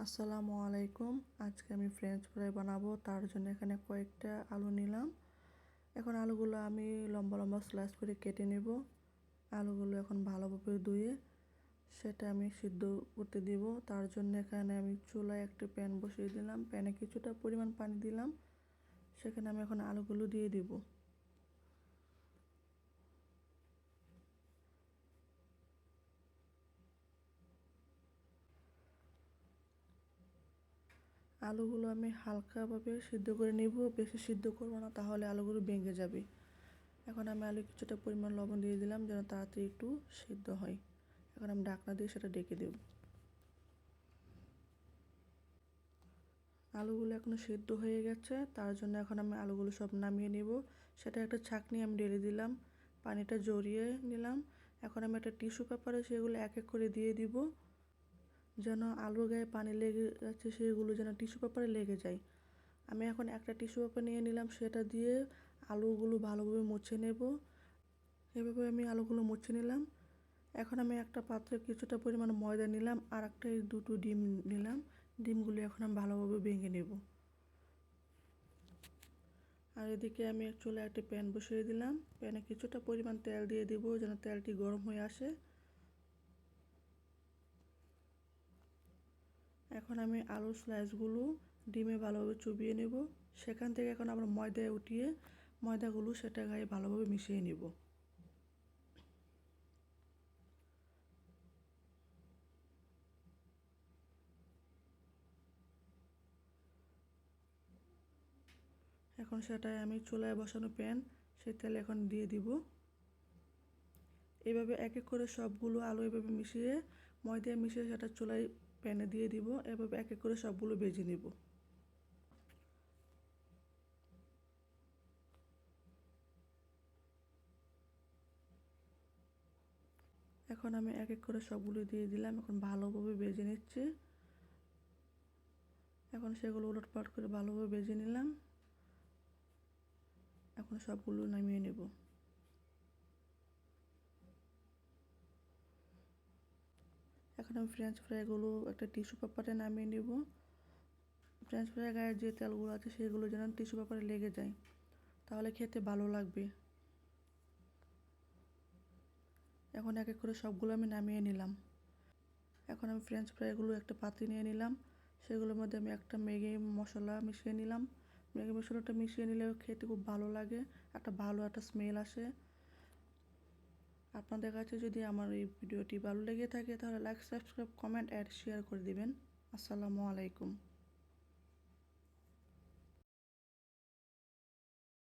আসসালামু আলাইকুম। আজকে আমি ফ্রেঞ্চ ফ্রাই বানাবো। তার জন্য এখানে কয়েকটা আলু নিলাম। এখন আলুগুলো আমি লম্বা লম্বা স্লাইস করে কেটে নেব। আলুগুলো এখন ভালোভাবে ধুয়ে সেটা আমি সিদ্ধ করতে দিব। তার জন্য এখানে আমি চুলায় একটা প্যান বসিয়ে দিলাম। প্যানে কিছুটা পরিমাণ পানি দিলাম। সেখানে আমি এখন আলুগুলো দিয়ে দিব। আলুগুলো আমি হালকাভাবে সিদ্ধ করে নেব, বেশি সিদ্ধ করব না, তাহলে আলুগুলো ভেঙে যাবে। এখন আমি আলু কিছুটা পরিমাণ লবণ দিয়ে দিলাম যেন তাড়াতাড়ি একটু সিদ্ধ হয়। এখন আমি ঢাকনা দিয়ে সেটা ঢেকে দেব। আলুগুলো এখনো সিদ্ধ হয়ে গেছে, তার জন্য এখন আমি আলুগুলো সব নামিয়ে নেব। সেটা একটা ছাঁকনি আমি ঢেলে দিলাম, পানিটা ঝরিয়ে নিলাম। এখন আমি একটা টিস্যু পেপারে সেগুলো এক এক করে দিয়ে দিব, যেন আলুর গায়ে পানি লেগে যাচ্ছে সেগুলো যেন টিস্যু পেপারে লেগে যায়। আমি এখন একটা টিস্যু পেপার নিয়ে নিলাম, সেটা দিয়ে আলুগুলো ভালোভাবে মুছে নেব। এভাবে আমি আলুগুলো মুছে নিলাম। এখন আমি একটা পাত্রে কিছুটা পরিমাণ ময়দা নিলাম, আর দুটো ডিম নিলাম। ডিমগুলো এখন আমি ভালোভাবে ভেঙে নেব। আর এদিকে আমি চুলায় একটা প্যান বসিয়ে দিলাম। প্যানে কিছুটা পরিমাণ তেল দিয়ে দিব যেন তেলটি গরম হয়ে আসে। এখন আমি আলুর স্লাইসগুলো ডিমে ভালোভাবে চুবিয়ে নেব। সেখান থেকে এখন আমরা ময়দায় উঠিয়ে ময়দাগুলো সেটা গায়ে ভালোভাবে মিশিয়ে নেব। এখন সেটাই আমি চুলায় বসানো প্যান, সেই তেল এখন দিয়ে দিব। এভাবে এক এক করে সবগুলো আলু এভাবে মিশিয়ে ময়দায় মিশিয়ে সেটা চুলায় প্যানে দিয়ে দিব। এভাবে এক এক করে সবগুলো ভেজে নেব। এখন আমি এক এক করে সবগুলো দিয়ে দিলাম। এখন ভালোভাবে ভেজে নিচ্ছি। এখন সেগুলো উলটপালট করে ভালোভাবে ভেজে নিলাম। এখন সবগুলো নামিয়ে নেব। এখন আমি ফ্রেঞ্চ ফ্রাইগুলো একটা টিস্যু পেপারে নামিয়ে নেব। ফ্রেঞ্চ ফ্রাই গায়ে যে তেলগুলো আছে সেগুলো যেন টিস্যু পেপারে লেগে যায়, তাহলে খেতে ভালো লাগবে। এখন এক এক করে সবগুলো আমি নামিয়ে নিলাম। এখন আমি ফ্রেঞ্চ ফ্রাইগুলো একটা পাত্রে নিয়ে নিলাম। সেগুলোর মধ্যে আমি একটা ম্যাগি মশলা মিশিয়ে নিলাম। ম্যাগি মশলাটা মিশিয়ে নিলে খেতে খুব ভালো লাগে, ভালো একটা স্মেল আসে। আপনাদের কাছে যদি আমার এই ভিডিওটি ভালো লেগে থাকে তাহলে like, subscribe, comment and share করে দিবেন। আসসালামু আলাইকুম।